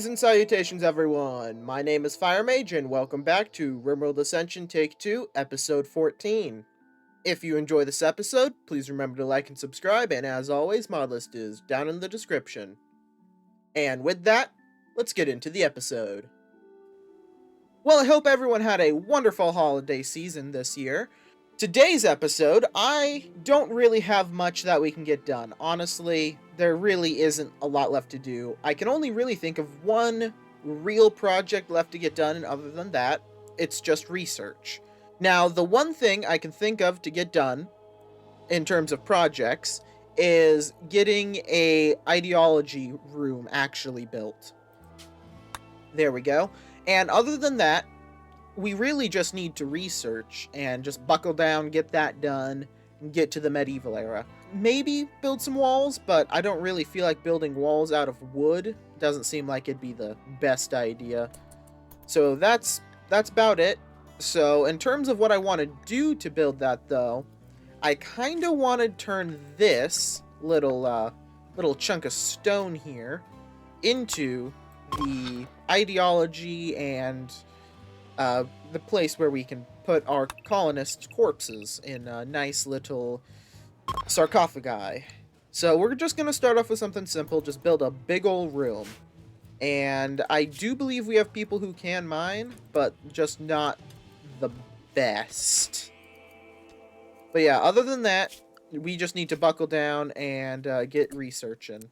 Greetings and salutations, everyone. My name is Fire Mage, and welcome back to Rimworld Ascension Take 2, Episode 14. If you enjoy this episode, please remember to like and subscribe, and as always, mod list is down in the description. And with that, let's get into the episode. Well, I hope everyone had a wonderful holiday season this year. Today's episode, I don't really have much that we can get done. Honestly, there really isn't a lot left to do. I can only really think of one real project left to get done, and other than that, it's just research. Now, the one thing I can think of to get done, in terms of projects, is getting a ideology room actually built. There we go. And other than that, we really just need to research and just buckle down, get that done, and get to the medieval era. Maybe build some walls, but I don't really feel like building walls out of wood. Doesn't seem like it'd be the best idea. So that's about it. So in terms of what I want to do to build that, though, I kind of want to turn this little chunk of stone here into the ideology and the place where we can put our colonists' corpses in a nice little sarcophagi. So we're just going to start off with something simple, just build a big old room. And I do believe we have people who can mine, but just not the best. But yeah, other than that, we just need to buckle down and get researching.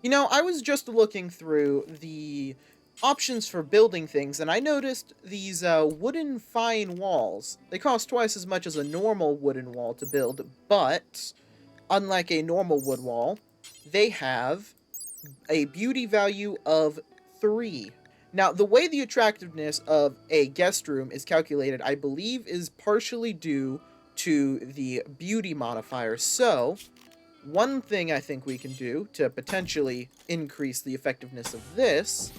You know, I was just looking through the options for building things, and I noticed these wooden fine walls. They cost twice as much as a normal wooden wall to build, but unlike a normal wood wall, they have a beauty value of 3. Now, the way the attractiveness of a guest room is calculated, I believe, is partially due to the beauty modifier. So, one thing I think we can do to potentially increase the effectiveness of this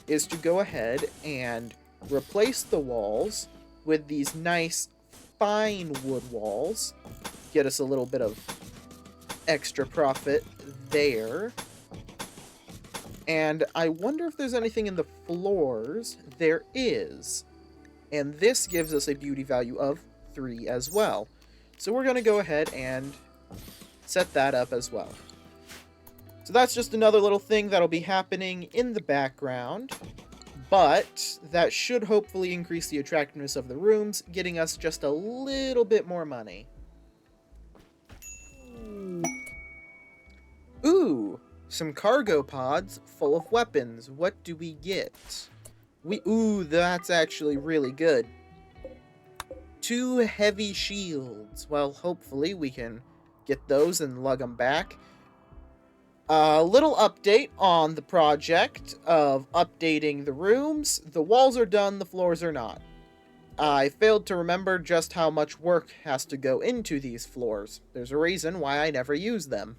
is to go ahead and replace the walls with these nice fine wood walls. Get us a little bit of extra profit there. And I wonder if there's anything in the floors. There is. And this gives us a beauty value of 3 as well. So we're going to go ahead and set that up as well. So that's just another little thing that'll be happening in the background, but that should hopefully increase the attractiveness of the rooms, getting us just a little bit more money. Ooh, some cargo pods full of weapons. What do we get? Ooh, that's actually really good. 2 heavy shields. Well, hopefully we can get those and lug them back. A little update on the project of updating the rooms. The walls are done, the floors are not. I failed to remember just how much work has to go into these floors. There's a reason why I never use them.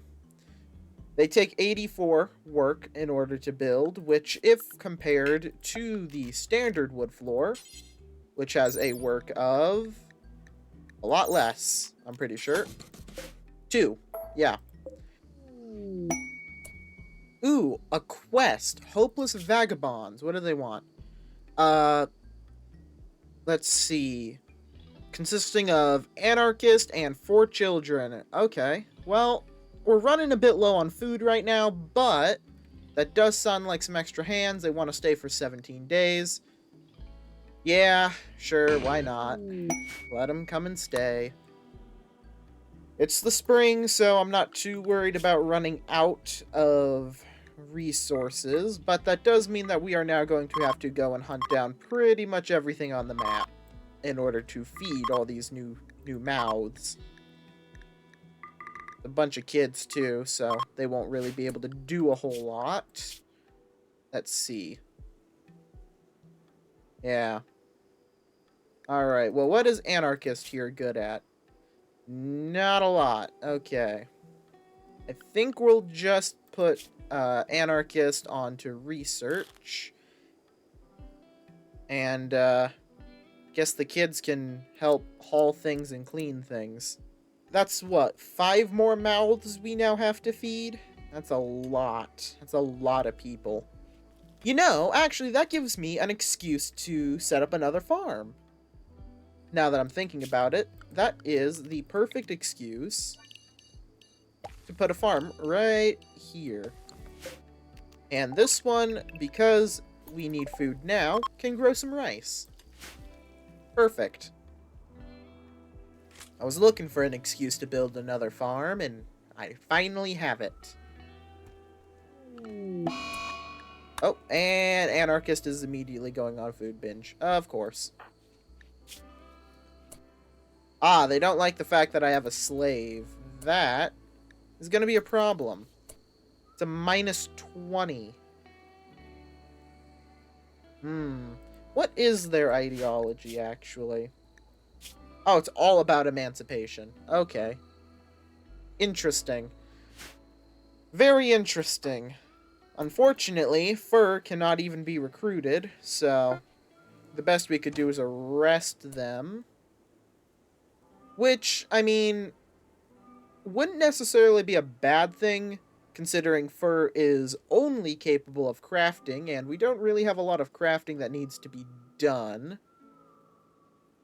They take 84 work in order to build, which, if compared to the standard wood floor, which has a work of a lot less, I'm pretty sure. 2, yeah. Ooh, a quest. Hopeless Vagabonds. What do they want? Let's see. Consisting of Anarchist and 4 children. Okay, well, we're running a bit low on food right now, but that does sound like some extra hands. They want to stay for 17 days. Yeah, sure, why not? Let them come and stay. It's the spring, so I'm not too worried about running out of resources, but that does mean that we are now going to have to go and hunt down pretty much everything on the map in order to feed all these new mouths. A bunch of kids too, so they won't really be able to do a whole lot. Let's see. Yeah. Alright, well, what is Anarchist here good at? Not a lot. Okay. I think we'll just put Anarchist onto research. And guess the kids can help haul things and clean things. That's what, 5 more mouths we now have to feed? That's a lot. That's a lot of people. You know, actually, that gives me an excuse to set up another farm. Now that I'm thinking about it, that is the perfect excuse to put a farm right here. And this one, because we need food now, can grow some rice. Perfect. I was looking for an excuse to build another farm, and I finally have it. Oh, and Anarchist is immediately going on food binge. Of course. Ah, they don't like the fact that I have a slave. That is going to be a problem. It's a -20. What is their ideology, actually? Oh, it's all about emancipation. Okay. Interesting. Very interesting. Unfortunately, fur cannot even be recruited, so the best we could do is arrest them. Which, I mean, wouldn't necessarily be a bad thing, considering fur is only capable of crafting, and we don't really have a lot of crafting that needs to be done.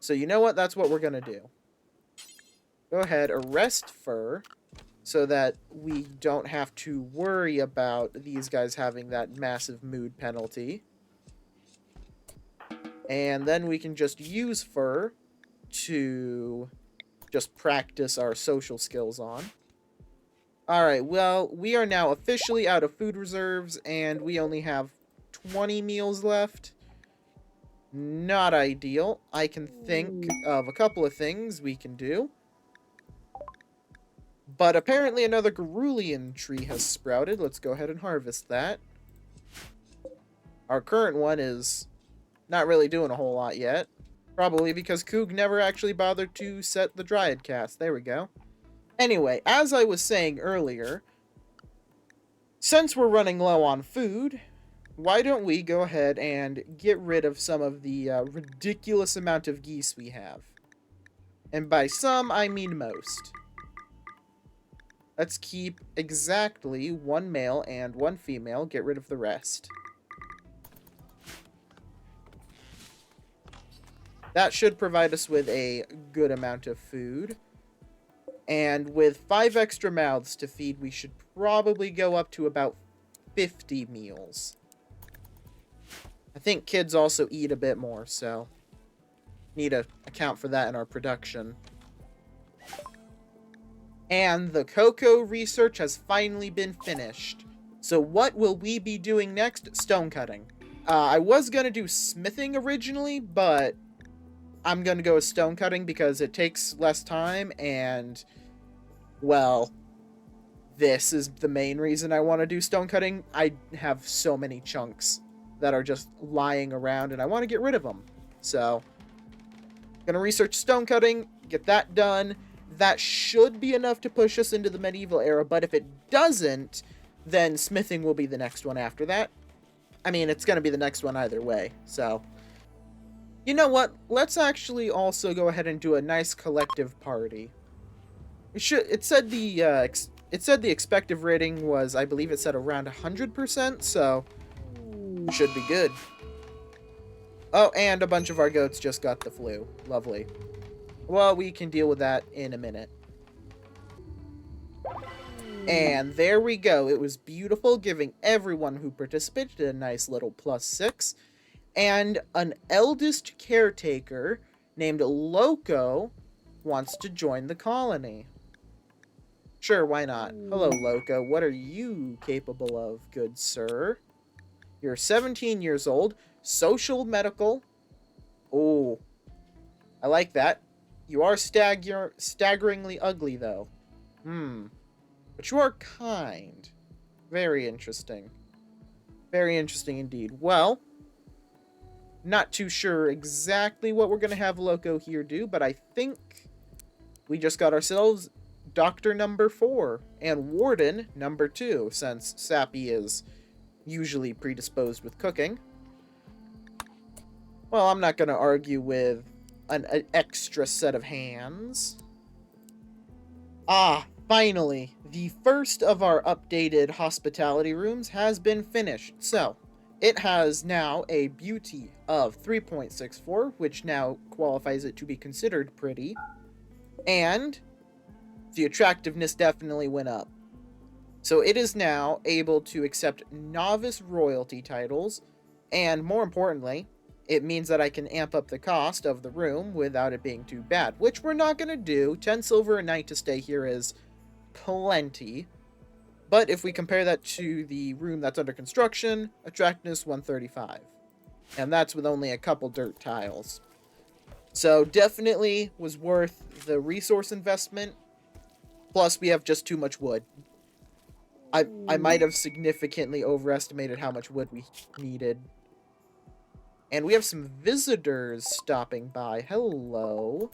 So you know what? That's what we're going to do. Go ahead, arrest fur, so that we don't have to worry about these guys having that massive mood penalty. And then we can just use fur to just practice our social skills on. Alright, well, we are now officially out of food reserves, and we only have 20 meals left. Not ideal. I can think of a couple of things we can do. But apparently another Cerulean tree has sprouted. Let's go ahead and harvest that. Our current one is not really doing a whole lot yet. Probably because Coog never actually bothered to set the Dryad cast. There we go. Anyway, as I was saying earlier, since we're running low on food, why don't we go ahead and get rid of some of the ridiculous amount of geese we have? And by some, I mean most. Let's keep exactly one male and one female. Get rid of the rest. That should provide us with a good amount of food. And with 5 extra mouths to feed, we should probably go up to about 50 meals. I think kids also eat a bit more, so need to account for that in our production. And the cocoa research has finally been finished. So what will we be doing next? Stone cutting. I was going to do smithing originally, but I'm going to go with stone cutting because it takes less time and, well, this is the main reason I want to do stone cutting. I have so many chunks that are just lying around and I want to get rid of them. So, going to research stone cutting, get that done. That should be enough to push us into the medieval era, but if it doesn't, then smithing will be the next one after that. I mean, it's going to be the next one either way, so. You know what? Let's actually also go ahead and do a nice collective party. It said the expected rating was, I believe it said around 100%, so should be good. Oh, and a bunch of our goats just got the flu. Lovely. Well, we can deal with that in a minute. And there we go. It was beautiful, giving everyone who participated a nice little +6. And an eldest caretaker named Loco wants to join the colony. Sure, why not? Hello, Loco. What are you capable of, good sir? You're 17 years old. Social, medical. Oh, I like that. You are staggeringly ugly, though. But you are kind. Very interesting. Very interesting indeed. Well, not too sure exactly what we're going to have Loco here do, but I think we just got ourselves Doctor number 4 and Warden number 2, since Sappy is usually predisposed with cooking. Well, I'm not going to argue with an extra set of hands. Ah, finally, the first of our updated hospitality rooms has been finished. So, It has now a beauty of 3.64, which now qualifies it to be considered pretty. And the attractiveness definitely went up. So it is now able to accept novice royalty titles, and more importantly, it means that I can amp up the cost of the room without it being too bad, which we're not going to do. 10 silver a night to stay here is plenty. But if we compare that to the room that's under construction, attractiveness 135. And that's with only a couple dirt tiles. So definitely was worth the resource investment. Plus we have just too much wood. I might have significantly overestimated how much wood we needed. And we have some visitors stopping by. Hello.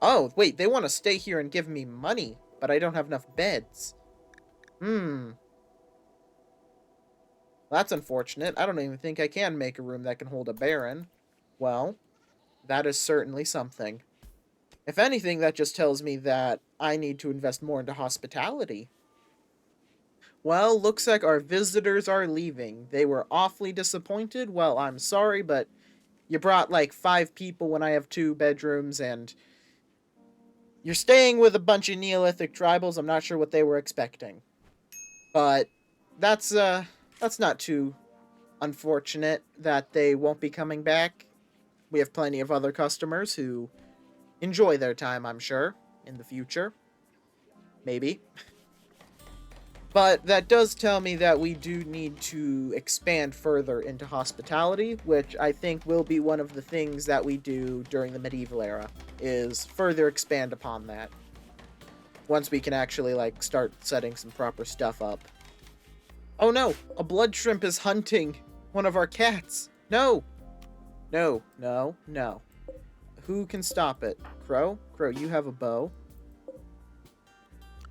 Oh, wait, they want to stay here and give me money, but I don't have enough beds. That's unfortunate. I don't even think I can make a room that can hold a baron. Well, that is certainly something. If anything, that just tells me that I need to invest more into hospitality. Well, looks like our visitors are leaving. They were awfully disappointed. Well, I'm sorry, but you brought like 5 people when I have 2 bedrooms, and you're staying with a bunch of Neolithic tribals. I'm not sure what they were expecting. But that's not too unfortunate that they won't be coming back. We have plenty of other customers who enjoy their time, I'm sure, in the future. Maybe. But that does tell me that we do need to expand further into hospitality, which I think will be one of the things that we do during the medieval era, is further expand upon that. Once we can actually, like, start setting some proper stuff up. Oh no! A blood shrimp is hunting one of our cats! No! No, no, no. Who can stop it? Crow? Crow, you have a bow.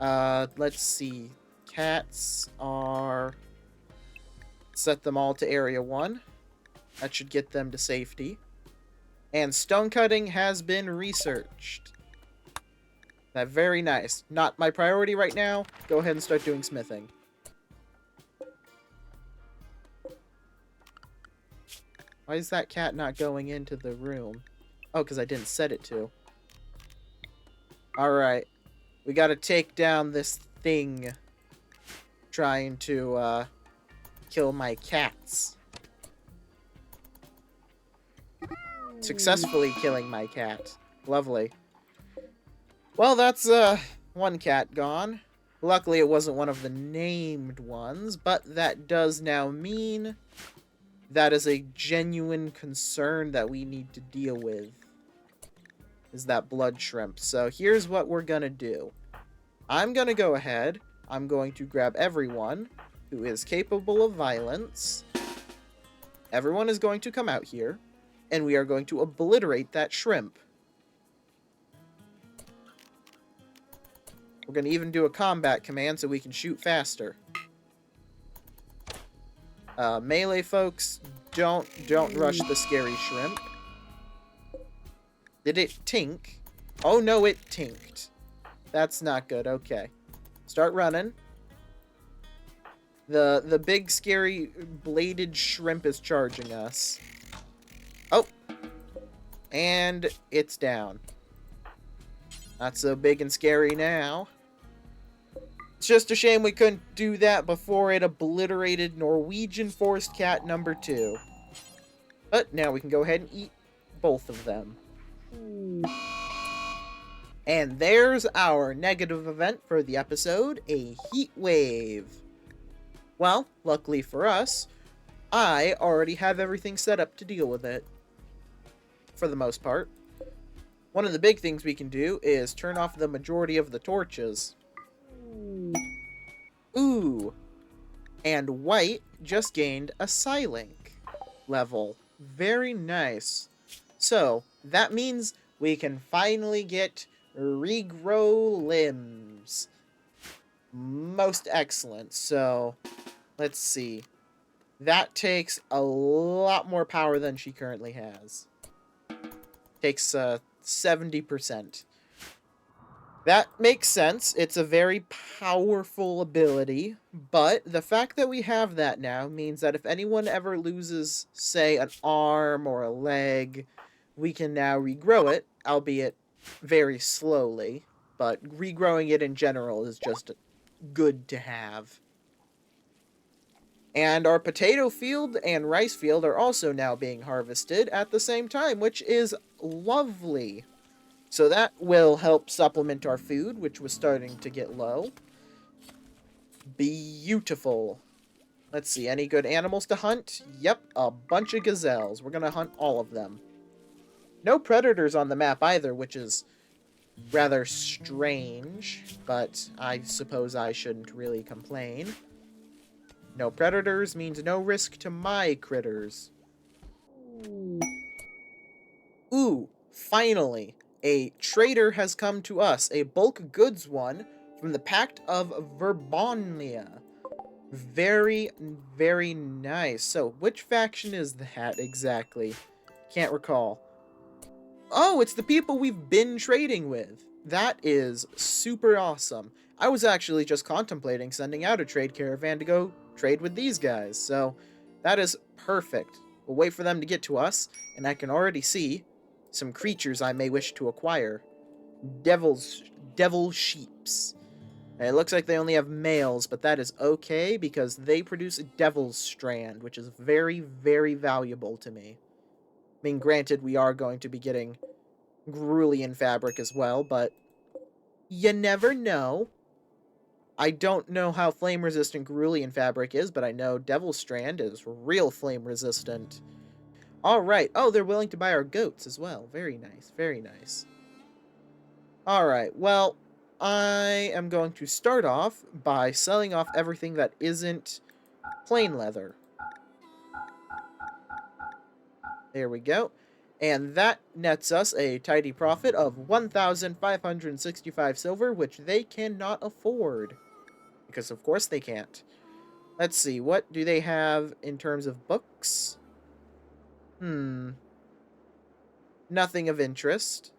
Let's see. Cats are... Set them all to area 1. That should get them to safety. And stone cutting has been researched. That very nice. Not my priority right now. Go ahead and start doing smithing. Why is that cat not going into the room? Oh, because I didn't set it to. Alright. We gotta take down this thing trying to kill my cats. Successfully killing my cat. Lovely. Well, that's one cat gone. Luckily, it wasn't one of the named ones, but that does now mean that is a genuine concern that we need to deal with. Is that blood shrimp. So here's what we're gonna do. I'm gonna go ahead. I'm going to grab everyone who is capable of violence. Everyone is going to come out here, and we are going to obliterate that shrimp. We're going to even do a combat command so we can shoot faster. Melee folks, don't rush the scary shrimp. Did it tink? Oh no, it tinked. That's not good. Okay. Start running. The big scary bladed shrimp is charging us. Oh. And it's down. Not so big and scary now. It's just a shame we couldn't do that before it obliterated Norwegian Forest Cat number 2. But now we can go ahead and eat both of them. And there's our negative event for the episode, a heat wave. Well, luckily for us, I already have everything set up to deal with it. For the most part. One of the big things we can do is turn off the majority of the torches. Ooh. And white just gained a Psylink level. Very nice. So, that means we can finally get regrow limbs. Most excellent. So, let's see. That takes a lot more power than she currently has. Takes 70%. That makes sense. It's a very powerful ability, but the fact that we have that now means that if anyone ever loses, say, an arm or a leg, we can now regrow it, albeit very slowly, but regrowing it in general is just good to have. And our potato field and rice field are also now being harvested at the same time, which is lovely. So that will help supplement our food, which was starting to get low. Beautiful. Let's see, any good animals to hunt? Yep, a bunch of gazelles. We're gonna hunt all of them. No predators on the map either, which is rather strange, but I suppose I shouldn't really complain. No predators means no risk to my critters. Ooh, finally, a trader has come to us, a bulk goods one from the Pact of Verbonia. Very, very nice. So, which faction is that exactly? Can't recall. Oh, it's the people we've been trading with. That is super awesome. I was actually just contemplating sending out a trade caravan to go trade with these guys, so that is perfect. We'll wait for them to get to us, and I can already see some creatures I may wish to acquire. Devil sheeps. It looks like they only have males, but that is okay because they produce a devil's strand, which is very, very valuable to me. I mean, granted, we are going to be getting Grulian fabric as well, but you never know. I don't know how flame resistant Grulian fabric is, but I know Devil's Strand is real flame resistant. Alright. Oh, they're willing to buy our goats as well. Very nice. Very nice. Alright. Well, I am going to start off by selling off everything that isn't plain leather. There we go. And that nets us a tidy profit of 1,565 silver, which they cannot afford. Because of course they can't. Let's see, what do they have in terms of books? Nothing of interest.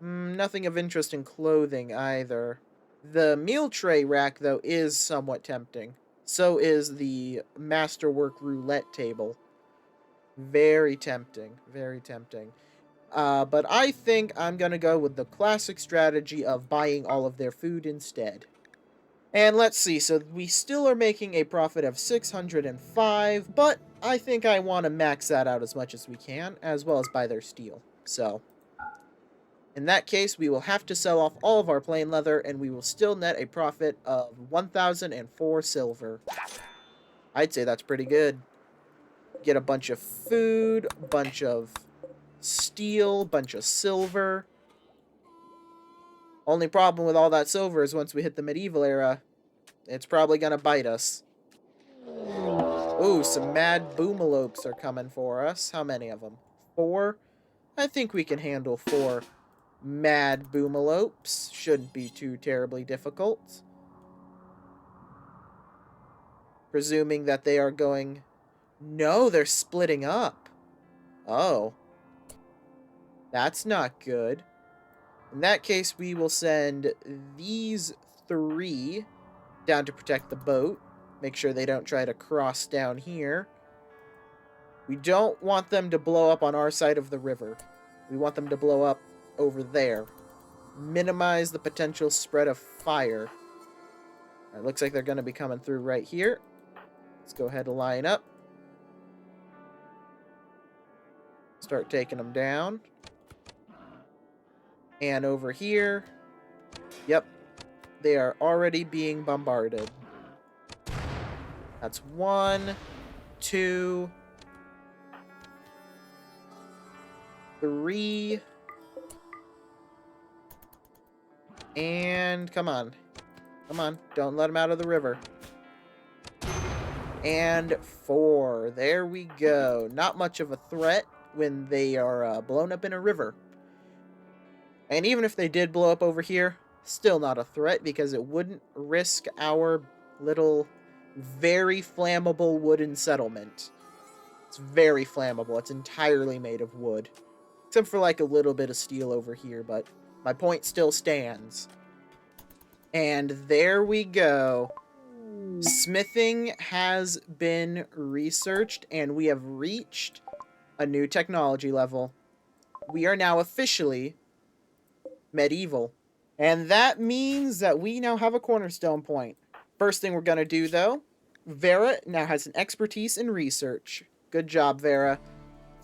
Nothing of interest in clothing either. The meal tray rack, though, is somewhat tempting. So is the masterwork roulette table. Very tempting. Very tempting. But I think I'm going to go with the classic strategy of buying all of their food instead. And let's see, so we still are making a profit of 605, but I think I want to max that out as much as we can, as well as buy their steel. So, in that case, we will have to sell off all of our plain leather, and we will still net a profit of 1,004 silver. I'd say that's pretty good. Get a bunch of food, a bunch of steel, bunch of silver. Only problem with all that silver is once we hit the medieval era, it's probably gonna bite us. Ooh, some mad boomalopes are coming for us. How many of them? 4? I think we can handle 4 mad boomalopes. Shouldn't be too terribly difficult. Presuming that they are going... No, they're splitting up. Oh. That's not good. In that case, we will send these 3 down to protect the boat. Make sure they don't try to cross down here. We don't want them to blow up on our side of the river. We want them to blow up over there. Minimize the potential spread of fire. It looks like they're going to be coming through right here. Let's go ahead and line up. Start taking them down. And over here. Yep. They are already being bombarded. That's 1, 2, 3. And come on. Come on. Don't let them out of the river. And 4. There we go. Not much of a threat when they are blown up in a river. And even if they did blow up over here, still not a threat because it wouldn't risk our little, very flammable wooden settlement. It's very flammable. It's entirely made of wood. Except for like a little bit of steel over here, but My point still stands. And there we go. Smithing has been researched, and we have reached a new technology level. We are now officially medieval. And that means that we now have a cornerstone point. First thing we're going to do, though, Vera now has an expertise in research. Good job, Vera.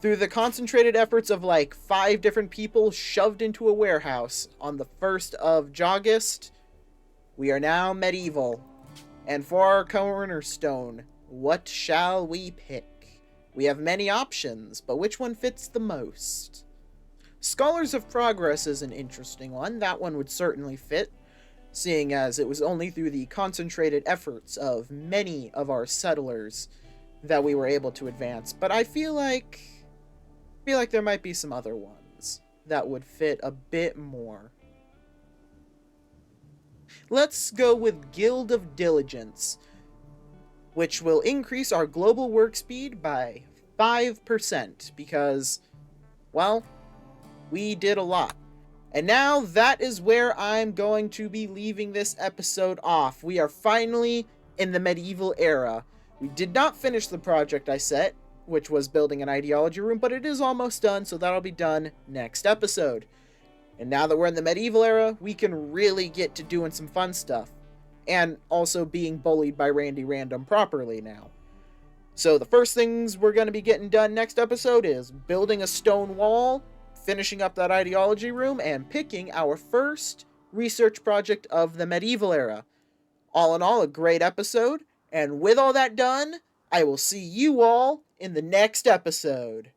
Through the concentrated efforts of like 5 different people shoved into a warehouse on the 1st of August, we are now medieval. And for our cornerstone, what shall we pick? We have many options, but which one fits the most? Scholars of Progress is an interesting one. That one would certainly fit, seeing as it was only through the concentrated efforts of many of our settlers that we were able to advance. But I feel like there might be some other ones that would fit a bit more. Let's go with Guild of Diligence, which will increase our global work speed by 5% because, well, we did a lot. And now that is where I'm going to be leaving this episode off. We are finally in the medieval era. We did not finish the project I set, which was building an ideology room, but it is almost done, so that'll be done next episode. And now that we're in the medieval era, we can really get to doing some fun stuff. And also being bullied by Randy Random properly now. So the first things we're going to be getting done next episode is building a stone wall, finishing up that ideology room, and picking our first research project of the medieval era. All in all, a great episode. And with all that done, I will see you all in the next episode.